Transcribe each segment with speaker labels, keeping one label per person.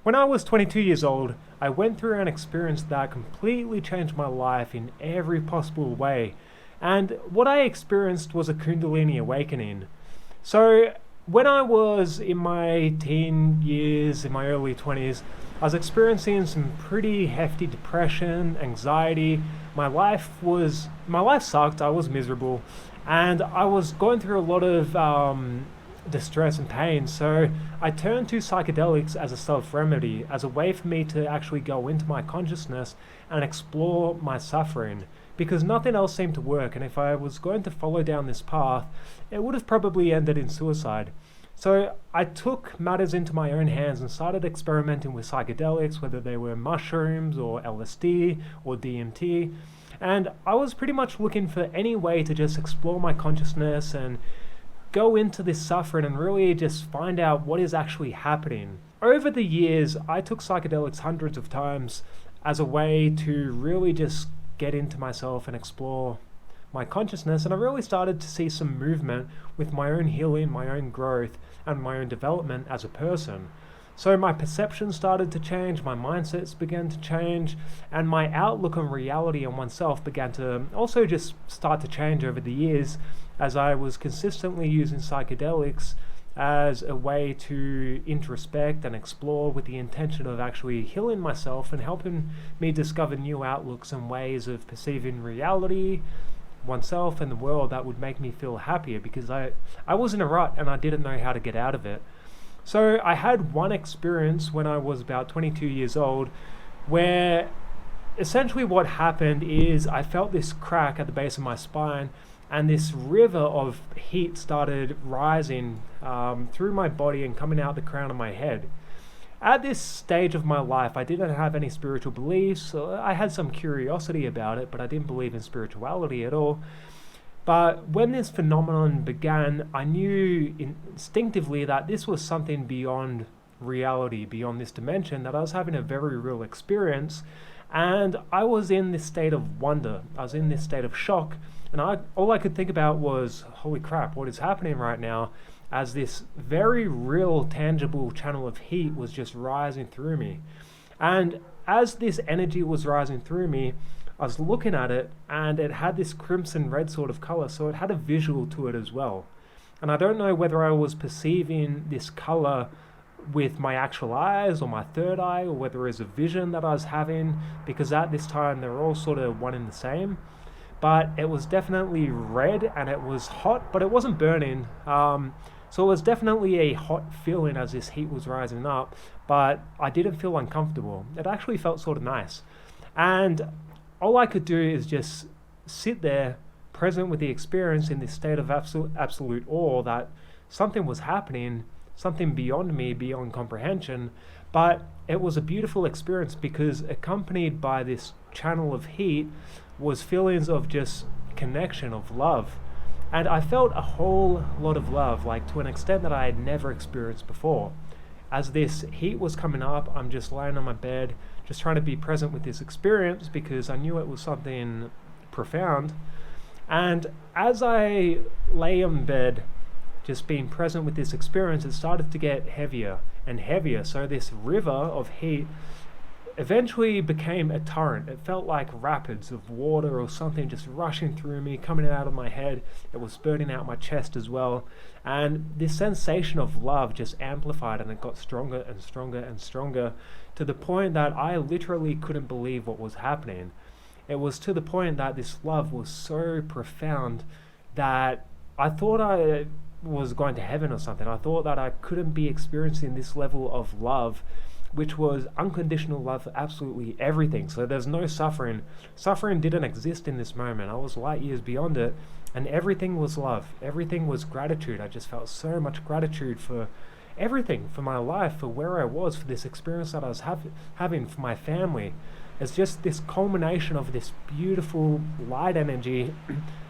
Speaker 1: When I was 22 years old, I went through an experience that completely changed my life in every possible way. And what I experienced was a Kundalini awakening. So, when I was in my teen years, in my early 20s, I was experiencing some pretty hefty depression, anxiety. My life sucked, I was miserable, and I was going through a lot of distress and pain. So I turned to psychedelics as a self-remedy, as a way for me to actually go into my consciousness and explore my suffering, because nothing else seemed to work, and if I was going to follow down this path, it would have probably ended in suicide. So I took matters into my own hands and started experimenting with psychedelics, whether they were mushrooms or LSD or DMT, and I was pretty much looking for any way to just explore my consciousness and go into this suffering and really just find out what is actually happening. Over the years, I took psychedelics hundreds of times as a way to really just get into myself and explore my consciousness, and I really started to see some movement with my own healing, my own growth, and my own development as a person. So my perception started to change, my mindsets began to change, and my outlook on reality and oneself began to also just start to change over the years, as I was consistently using psychedelics as a way to introspect and explore with the intention of actually healing myself and helping me discover new outlooks and ways of perceiving reality, oneself, and the world that would make me feel happier, because I was in a rut and I didn't know how to get out of it. So I had one experience when I was about 22 years old where essentially what happened is I felt this crack at the base of my spine, and this river of heat started rising through my body and coming out the crown of my head. At this stage of my life, I didn't have any spiritual beliefs. So I had some curiosity about it, but I didn't believe in spirituality at all. But when this phenomenon began, I knew instinctively that this was something beyond reality, beyond this dimension, that I was having a very real experience. And I was in this state of wonder. I was in this state of shock. And all I could think about was, holy crap, what is happening right now? As this very real, tangible channel of heat was just rising through me. And as this energy was rising through me, I was looking at it, and it had this crimson red sort of color, so it had a visual to it as well. And I don't know whether I was perceiving this color with my actual eyes or my third eye, or whether it was a vision that I was having, because at this time they were all sort of one and the same. But it was definitely red, and it was hot, but it wasn't burning. So it was definitely a hot feeling as this heat was rising up, but I didn't feel uncomfortable. It actually felt sort of nice. And all I could do is just sit there, present with the experience, in this state of absolute awe that something was happening, something beyond me, beyond comprehension. But it was a beautiful experience, because accompanied by this channel of heat was feelings of just connection, of love. And I felt a whole lot of love, like to an extent that I had never experienced before. As this heat was coming up, I'm just lying on my bed, just trying to be present with this experience, because I knew it was something profound. And as I lay on bed, just being present with this experience, it started to get heavier and heavier. So this river of heat eventually became a torrent. It felt like rapids of water or something just rushing through me, coming out of my head. It was burning out my chest as well. And this sensation of love just amplified, and it got stronger and stronger and stronger, to the point that I literally couldn't believe what was happening. It was to the point that this love was so profound that I thought I was going to heaven or something. I thought that I couldn't be experiencing this level of love, which was unconditional love for absolutely everything. So there's no suffering. Suffering didn't exist in this moment. I was light years beyond it, and everything was love. Everything was gratitude. I just felt so much gratitude for everything, for my life, for where I was, for this experience that I was having, for my family. It's just this culmination of this beautiful light energy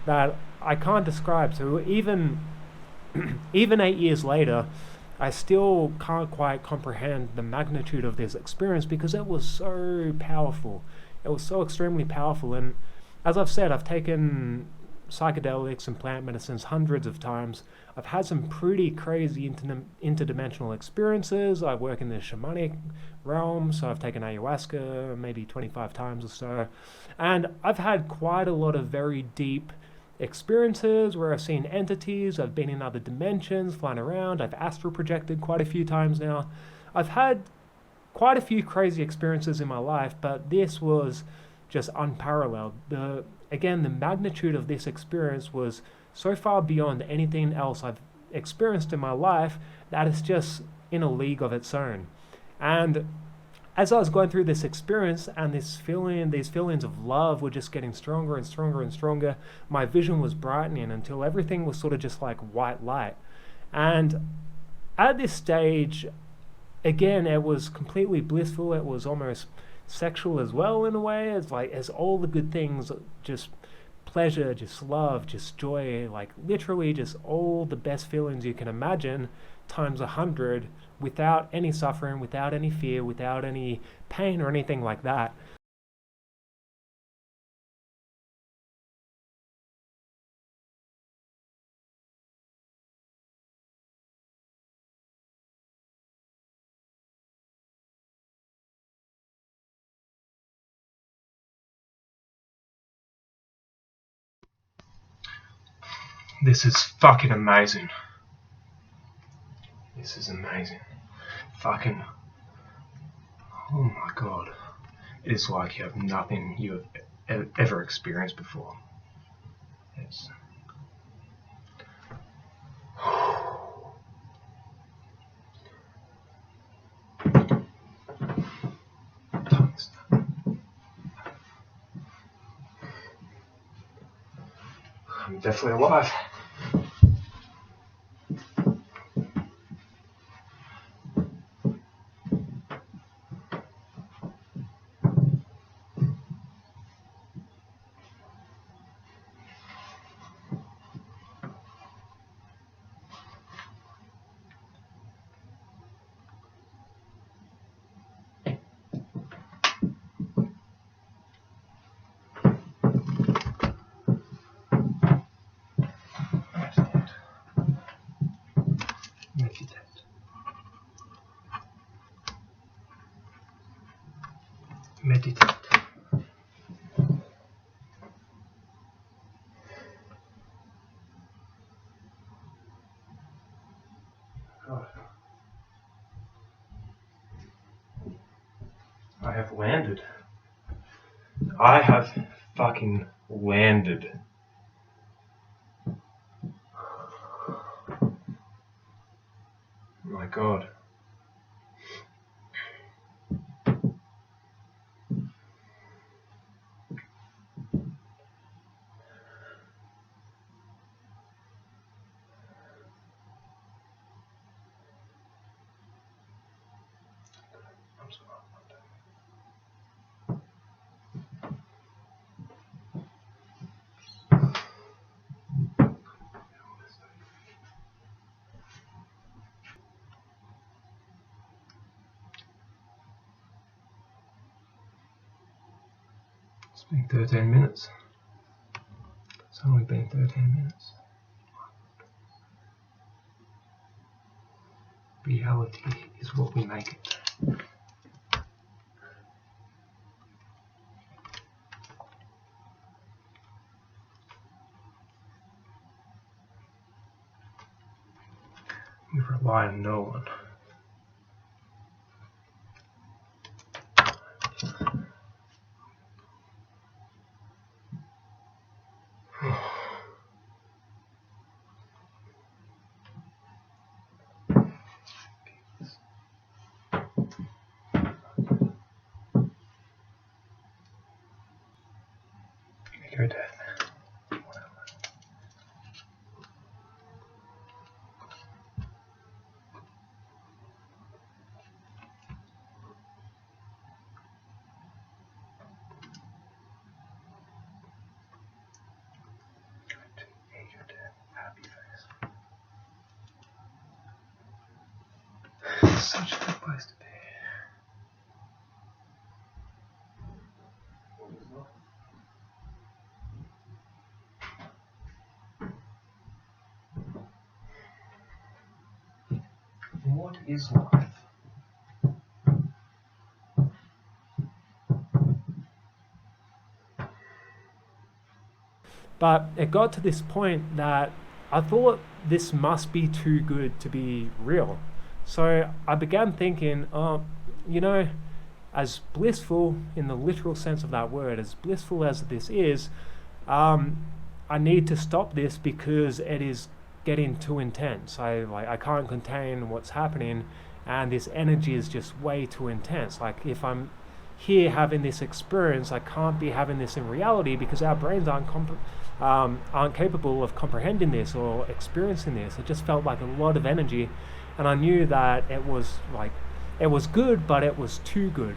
Speaker 1: that I can't describe. So even 8 years later, I still can't quite comprehend the magnitude of this experience, because it was so powerful. It was so extremely powerful. And as I've said, I've taken psychedelics and plant medicines hundreds of times. I've had some pretty crazy interdimensional experiences. I work in the shamanic realm, so I've taken ayahuasca maybe 25 times or so. And I've had quite a lot of very deep experiences where I've seen entities, I've been in other dimensions, flying around, I've astral projected quite a few times now. I've had quite a few crazy experiences in my life, but this was just unparalleled. Again, the magnitude of this experience was so far beyond anything else I've experienced in my life that it's just in a league of its own. And as I was going through this experience and these feelings of love were just getting stronger and stronger and stronger, my vision was brightening until everything was sort of just like white light. And at this stage, again, it was completely blissful. It was almost sexual as well in a way. It's like, as all the good things, just pleasure, just love, just joy, like literally just all the best feelings you can imagine times 100, without any suffering, without any fear, without any pain or anything like that. This is fucking amazing. This is amazing. Fucking, oh my god. It is like you have nothing you have ever experienced before. It's... I'm definitely alive. Meditate. God. I have landed. I have fucking landed. My god. It's been 13 minutes. It's only been 13 minutes. Reality is what we make it. We rely on no one. Ego death. Ego death. Happy face. It's such a good place to be.
Speaker 2: what is life?
Speaker 1: But it got to this point that I thought this must be too good to be real. So I began thinking, oh, you know, as blissful in the literal sense of that word, as blissful as this is, I need to stop this because it is getting too intense. I can't contain what's happening, and this energy is just way too intense. Like if I'm here having this experience, I can't be having this in reality because our brains aren't capable of comprehending this or experiencing this. It just felt like a lot of energy, and I knew that it was good, but it was too good.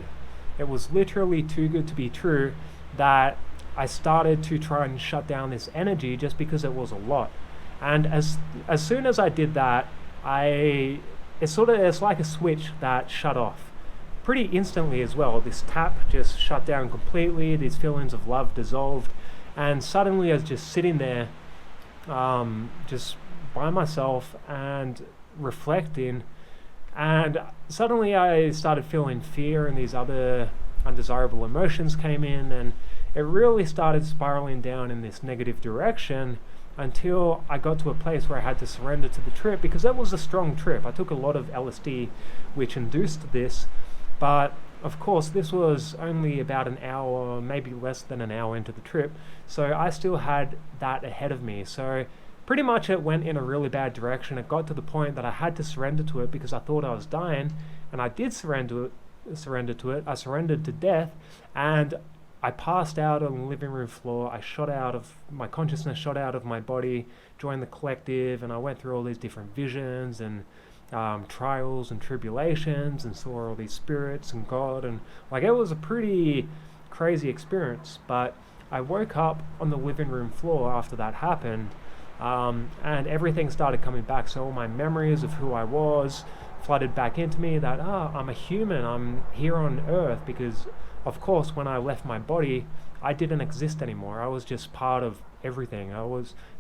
Speaker 1: It was literally too good to be true, that I started to try and shut down this energy just because it was a lot. And as soon as I did that, it's like a switch that shut off pretty instantly as well. This tap just shut down completely. These feelings of love dissolved, and suddenly I was just sitting there, just by myself and reflecting. And suddenly I started feeling fear, and these other undesirable emotions came in, and it really started spiraling down in this negative direction until I got to a place where I had to surrender to the trip, because that was a strong trip. I took a lot of LSD, which induced this, but of course this was only about an hour, maybe less than an hour into the trip, so I still had that ahead of me. So pretty much it went in a really bad direction. It got to the point that I had to surrender to it because I thought I was dying, and I did surrender to it. I surrendered to death, and I passed out on the living room floor. My consciousness shot out of my body, joined the collective, and I went through all these different visions and trials and tribulations, and saw all these spirits and God, and it was a pretty crazy experience. But I woke up on the living room floor after that happened, and everything started coming back. So all my memories of who I was flooded back into me, that I'm a human, I'm here on earth, because of course when I left my body I didn't exist anymore. I was just part of everything.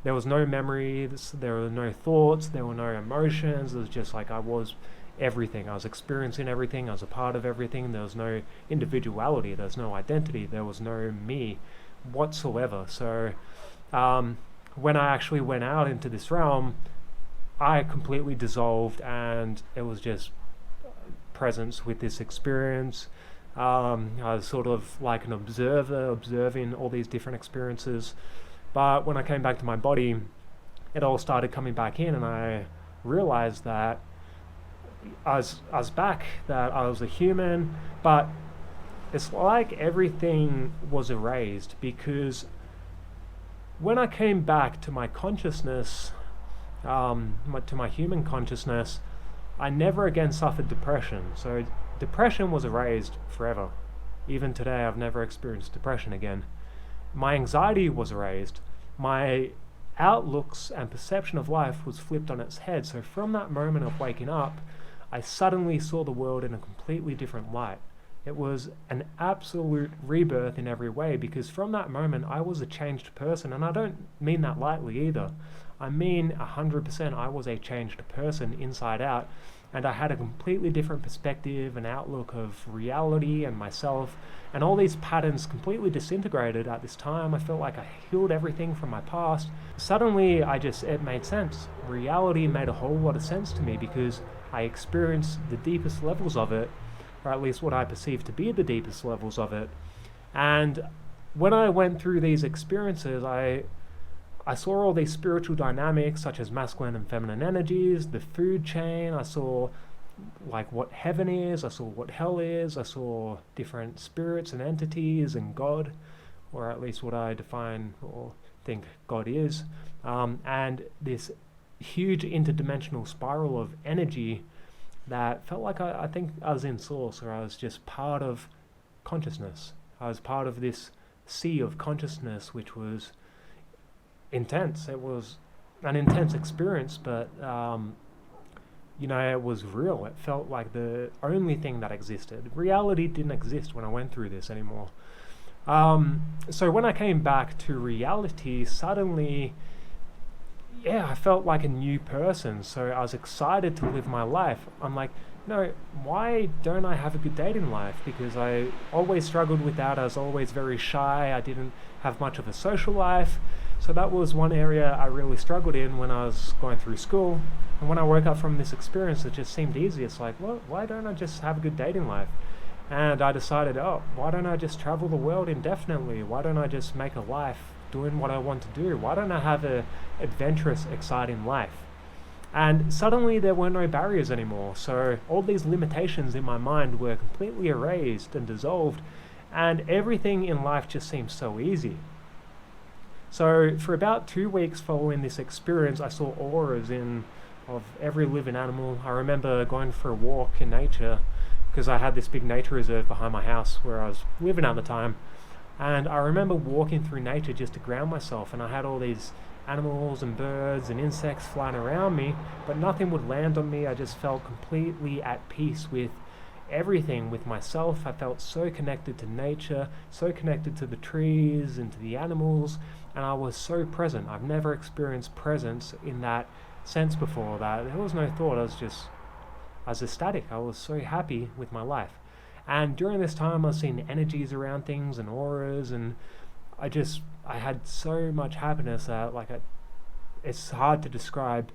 Speaker 1: There was no memories, there were no thoughts, there were no emotions. It was just like I was everything. I was experiencing everything, I was a part of everything. There was no individuality, there was no identity, there was no me whatsoever. So when I actually went out into this realm, I completely dissolved, and it was just presence with this experience. I was sort of like an observer, observing all these different experiences. But when I came back to my body, it all started coming back in, and I realized that I was back, that I was a human. But it's like everything was erased, because when I came back to my consciousness, to my human consciousness, I never again suffered depression. So depression was erased forever. Even today, I've never experienced depression again. My anxiety was erased. My outlooks and perception of life was flipped on its head. So from that moment of waking up, I suddenly saw the world in a completely different light. It was an absolute rebirth in every way, because from that moment I was a changed person. And I don't mean that lightly either. I mean 100%. I was a changed person inside out, and I had a completely different perspective and outlook of reality and myself, and all these patterns completely disintegrated at this time. I felt like I healed everything from my past. Suddenly it made sense. Reality made a whole lot of sense to me, because I experienced the deepest levels of it, or at least what I perceived to be the deepest levels of it. And when I went through these experiences, I saw all these spiritual dynamics, such as masculine and feminine energies, the food chain. I saw what heaven is, I saw what hell is, I saw different spirits and entities and God, or at least what I define or think God is, and this huge interdimensional spiral of energy that felt like I think I was in source, or I was just part of consciousness. I was part of this sea of consciousness, which was intense. It was an intense experience, but it was real. It felt like the only thing that existed. Reality didn't exist when I went through this anymore. So when I came back to reality, suddenly yeah, I felt like a new person. So I was excited to live my life. I'm like, no, why don't I have a good dating life? Because I always struggled with that. I was always very shy. I didn't have much of a social life. So that was one area I really struggled in when I was going through school. And when I woke up from this experience, it just seemed easy. It's like, well, why don't I just have a good dating life? And I decided, oh, why don't I just travel the world indefinitely? Why don't I just make a life doing what I want to do? Why don't I have a adventurous, exciting life? And suddenly there were no barriers anymore. So all these limitations in my mind were completely erased and dissolved, and everything in life just seemed so easy. So for about 2 weeks following this experience, I saw auras of every living animal. I remember going for a walk in nature because I had this big nature reserve behind my house where I was living at the time. And I remember walking through nature just to ground myself, and I had all these animals and birds and insects flying around me, but nothing would land on me. I just felt completely at peace with everything, with myself. I felt so connected to nature, so connected to the trees and to the animals, and I was so present. I've never experienced presence in that sense before. That there was no thought. I was ecstatic. I was so happy with my life. And during this time, I was seeing energies around things and auras, and I had so much happiness that it's hard to describe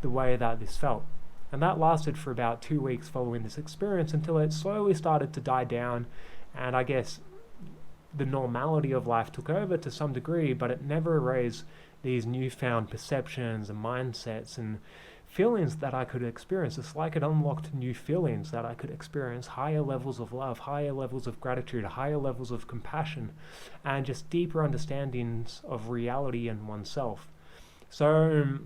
Speaker 1: the way that this felt. And that lasted for about 2 weeks following this experience until it slowly started to die down, and I guess the normality of life took over to some degree, but it never erased these newfound perceptions and mindsets and feelings that I could experience. It's like it unlocked new feelings that I could experience, higher levels of love, higher levels of gratitude, higher levels of compassion, and just deeper understandings of reality and oneself. So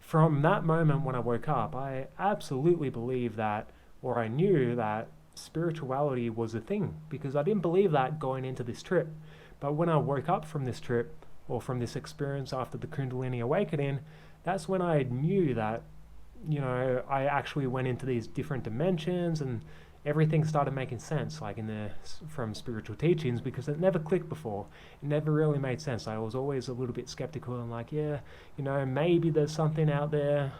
Speaker 1: from that moment when I woke up, I absolutely believed that, or I knew that spirituality was a thing, because I didn't believe that going into this trip. But when I woke up from this trip, or from this experience after the Kundalini awakening, that's when I knew that, I actually went into these different dimensions and everything started making sense, like from spiritual teachings, because it never clicked before. It never really made sense. I was always a little bit skeptical and like, yeah, maybe there's something out there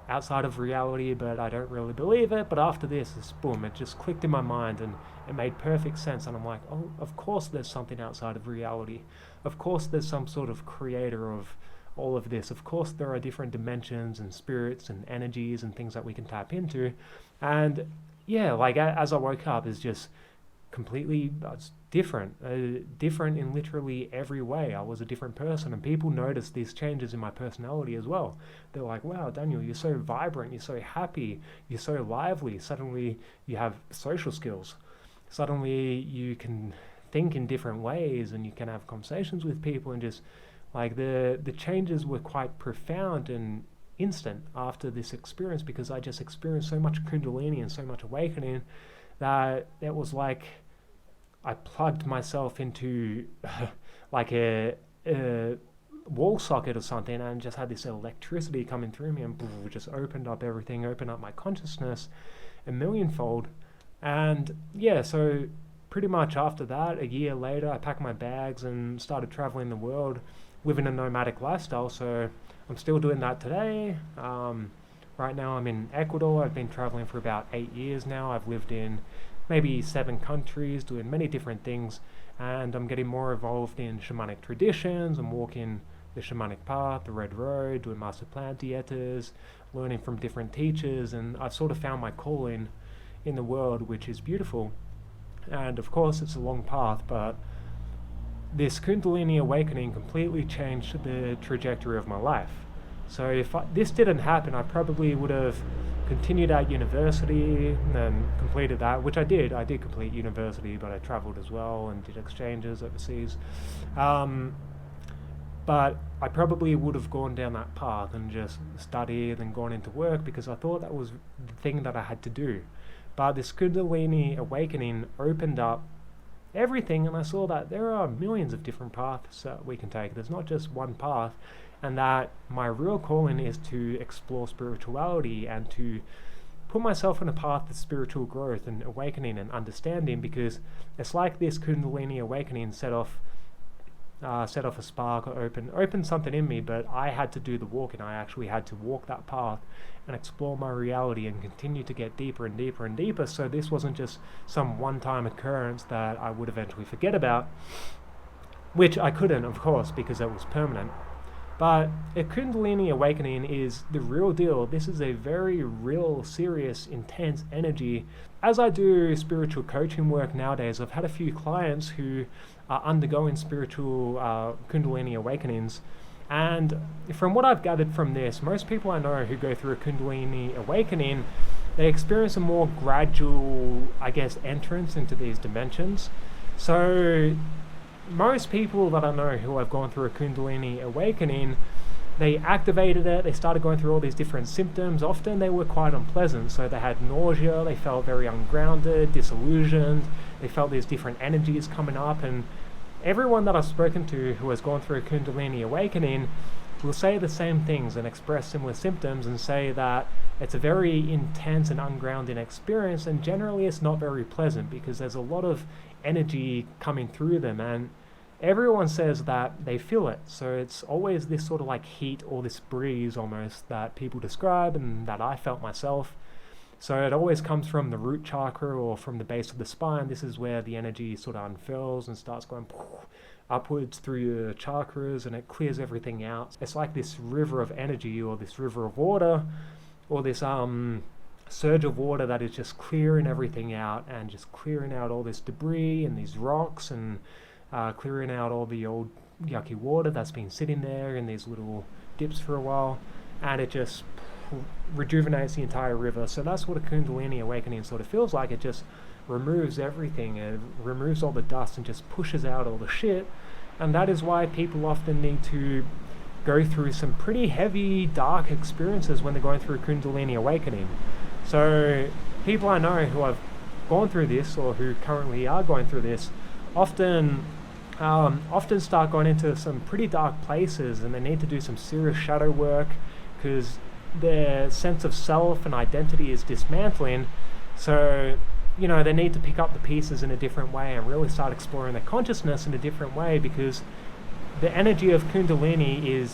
Speaker 1: outside of reality, but I don't really believe it. But after this, boom, it just clicked in my mind and it made perfect sense. And I'm like, oh, of course there's something outside of reality. Of course there's some sort of creator of all of this. Of course there are different dimensions and spirits and energies and things that we can tap into. And yeah, as I woke up, it's just completely different in literally every way. I was a different person, and people noticed these changes in my personality as well. They're like, wow, Daniel, you're so vibrant, you're so happy, you're so lively. Suddenly you have social skills. Suddenly you can think in different ways and you can have conversations with people, and just the changes were quite profound and instant after this experience, because I just experienced so much Kundalini and so much awakening that it was like I plugged myself into like a wall socket or something, and just had this electricity coming through me, and just opened up everything, opened up my consciousness a millionfold. And yeah, so pretty much after that, a year later, I packed my bags and started traveling the world, living a nomadic lifestyle. So I'm still doing that today. Right now I'm in Ecuador. I've been traveling for about 8 years now. I've lived in maybe 7 countries, doing many different things, and I'm getting more involved in shamanic traditions. I'm walking the shamanic path, the red road, doing master plant dietas, learning from different teachers, and I've sort of found my calling in the world, which is beautiful. And of course it's a long path, but this Kundalini awakening completely changed the trajectory of my life. So if this didn't happen, I probably would have continued at university and completed that, which I did. I did complete university, but I traveled as well and did exchanges overseas. But I probably would have gone down that path and just studied and gone into work, because I thought that was the thing that I had to do. But this Kundalini awakening opened up everything, and I saw that there are millions of different paths that we can take. There's not just one path, and that my real calling is to explore spirituality and to put myself on a path of spiritual growth and awakening and understanding, because it's like this Kundalini awakening set off set off a spark or open something in me, but I had to do the walk, and I actually had to walk that path and explore my reality and continue to get deeper and deeper and deeper. So this wasn't just some one-time occurrence that I would eventually forget about, which I couldn't, of course, because it was permanent. But a Kundalini awakening is the real deal. This is a very real, serious, intense energy. As I do spiritual coaching work nowadays, I've had a few clients who are undergoing spiritual Kundalini awakenings. And from what I've gathered from this, most people I know who go through a Kundalini awakening, they experience a more gradual, I guess, entrance into these dimensions. So most people that I know who have gone through a Kundalini awakening, they activated it, they started going through all these different symptoms. Often they were quite unpleasant. So they had nausea, they felt very ungrounded, disillusioned, they felt these different energies coming up. And everyone that I've spoken to who has gone through a Kundalini awakening will say the same things and express similar symptoms and say that it's a very intense and ungrounded experience, and generally it's not very pleasant because there's a lot of energy coming through them, and everyone says that they feel it. So it's always this sort of like heat or this breeze almost that people describe and that I felt myself. So it always comes from the root chakra or from the base of the spine. This is where the energy sort of unfurls and starts going upwards through your chakras, and it clears everything out. It's like this river of energy, or this river of water, or this surge of water that is just clearing everything out and just clearing out all this debris and these rocks, and clearing out all the old yucky water that's been sitting there in these little dips for a while, and it just rejuvenates the entire river. So that's what a Kundalini awakening sort of feels like. It just removes everything, it removes all the dust and just pushes out all the shit. And that is why people often need to go through some pretty heavy, dark experiences when they're going through a Kundalini awakening. So people I know who have gone through this, or who currently are going through this, often start going into some pretty dark places, and they need to do some serious shadow work because their sense of self and identity is dismantling. So, you know, they need to pick up the pieces in a different way and really start exploring their consciousness in a different way, because the energy of Kundalini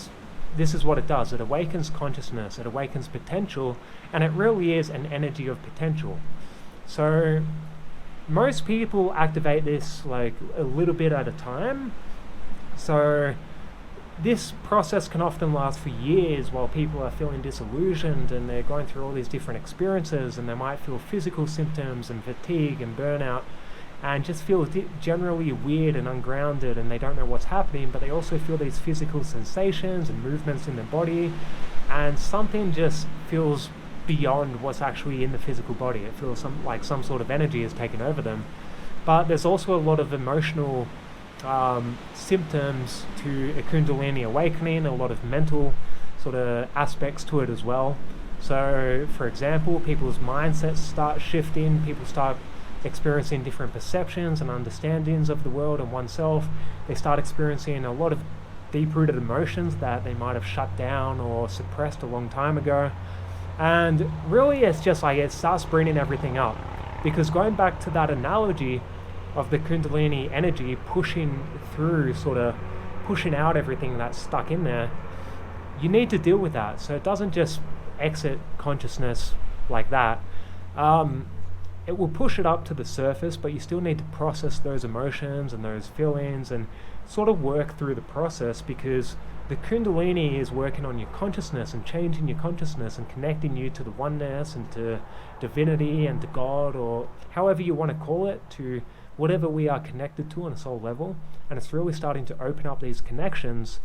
Speaker 1: this is what it does. It awakens consciousness, it awakens potential, and it really is an energy of potential. So most people activate this like a little bit at a time. So this process can often last for years while people are feeling disillusioned and they're going through all these different experiences, and they might feel physical symptoms and fatigue and burnout and just feel generally weird and ungrounded, and they don't know what's happening, but they also feel these physical sensations and movements in their body, and something just feels beyond what's actually in the physical body. It feels like some sort of energy is taking over them. But there's also a lot of emotional symptoms to a Kundalini awakening, a lot of mental sort of aspects to it as well. So, for example, people's mindsets start shifting, people start experiencing different perceptions and understandings of the world and oneself. They start experiencing a lot of deep-rooted emotions that they might have shut down or suppressed a long time ago. And really it's just like it starts bringing everything up, because going back to that analogy of the Kundalini energy pushing through, sort of pushing out everything that's stuck in there, you need to deal with that. So it doesn't just exit consciousness like that. It will push it up to the surface, but you still need to process those emotions and those feelings and sort of work through the process, because the Kundalini is working on your consciousness and changing your consciousness and connecting you to the oneness and to divinity and to God, or however you want to call it, to whatever we are connected to on a soul level. And it's really starting to open up these connections.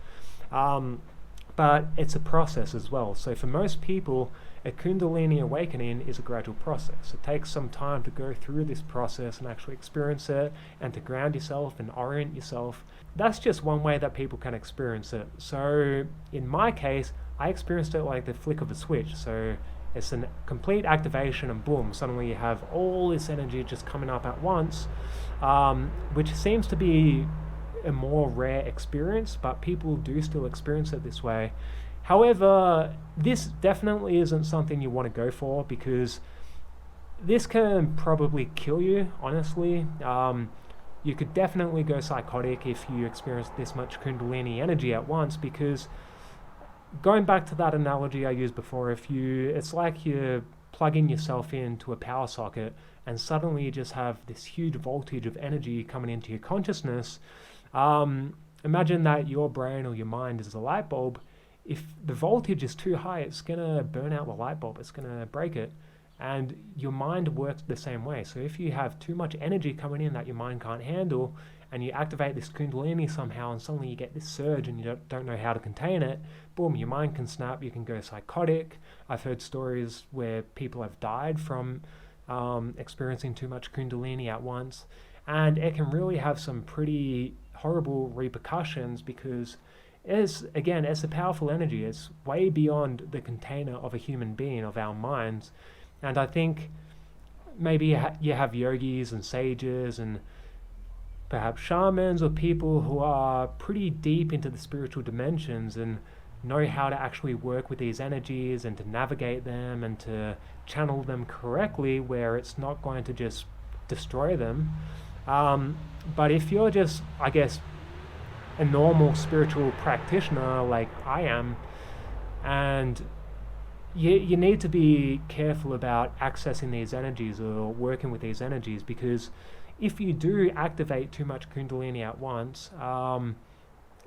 Speaker 1: But it's a process as well. So for most people, a Kundalini awakening is a gradual process. It takes some time to go through this process and actually experience it, and to ground yourself and orient yourself. That's just one way that people can experience it. So in my case, I experienced it like the flick of a switch. So it's a complete activation, and boom, suddenly you have all this energy just coming up at once, which seems to be a more rare experience, but people do still experience it this way. However, this definitely isn't something you want to go for, because this can probably kill you, honestly. you could definitely go psychotic if you experience this much Kundalini energy at once, because going back to that analogy I used before, it's like you're plugging yourself into a power socket and suddenly you just have this huge voltage of energy coming into your consciousness. Imagine that your brain or your mind is a light bulb. If the voltage is too high, it's going to burn out the light bulb, it's going to break it. And your mind works the same way. So if you have too much energy coming in that your mind can't handle, and you activate this Kundalini somehow, and suddenly you get this surge and you don't know how to contain it, boom, your mind can snap, you can go psychotic. I've heard stories where people have died from experiencing too much Kundalini at once. And it can really have some pretty horrible repercussions, because it's a powerful energy. It's way beyond the container of a human being, of our minds. And I think maybe you have yogis and sages and perhaps shamans, or people who are pretty deep into the spiritual dimensions and know how to actually work with these energies and to navigate them and to channel them correctly, where it's not going to just destroy them. But if you're just, I guess, a normal spiritual practitioner like I am, and you need to be careful about accessing these energies or working with these energies, because if you do activate too much Kundalini at once,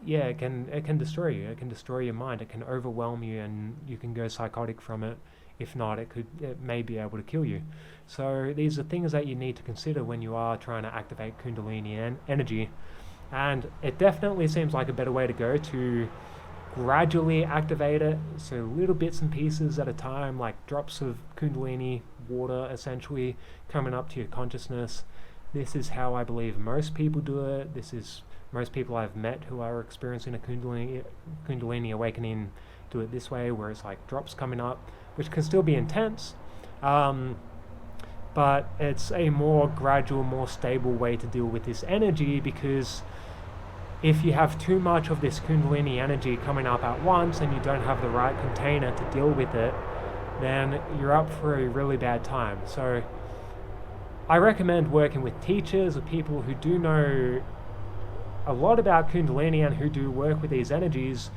Speaker 1: it can destroy you. It can destroy your mind. It can overwhelm you, and you can go psychotic from it. If not, it may be able to kill you. So these are things that you need to consider when you are trying to activate Kundalini energy. And it definitely seems like a better way to go, to gradually activate it, so little bits and pieces at a time, like drops of Kundalini water essentially coming up to your consciousness. This is how I believe most people do it. This is most people I've met who are experiencing a Kundalini awakening do it this way, where it's like drops coming up, which can still be intense, but it's a more gradual, more stable way to deal with this energy, because if you have too much of this Kundalini energy coming up at once and you don't have the right container to deal with it, then you're up for a really bad time. So I recommend working with teachers or people who do know a lot about Kundalini and who do work with these energies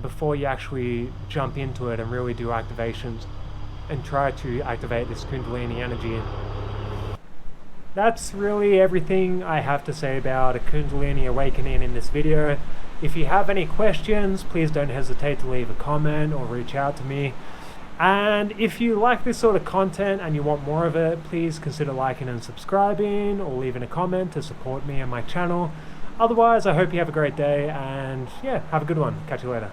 Speaker 1: before you actually jump into it and really do activations and try to activate this Kundalini energy. That's really everything I have to say about a Kundalini awakening in this video. If you have any questions, please don't hesitate to leave a comment or reach out to me. And if you like this sort of content and you want more of it, please consider liking and subscribing, or leaving a comment to support me and my channel. Otherwise, I hope you have a great day, and have a good one. Catch you later.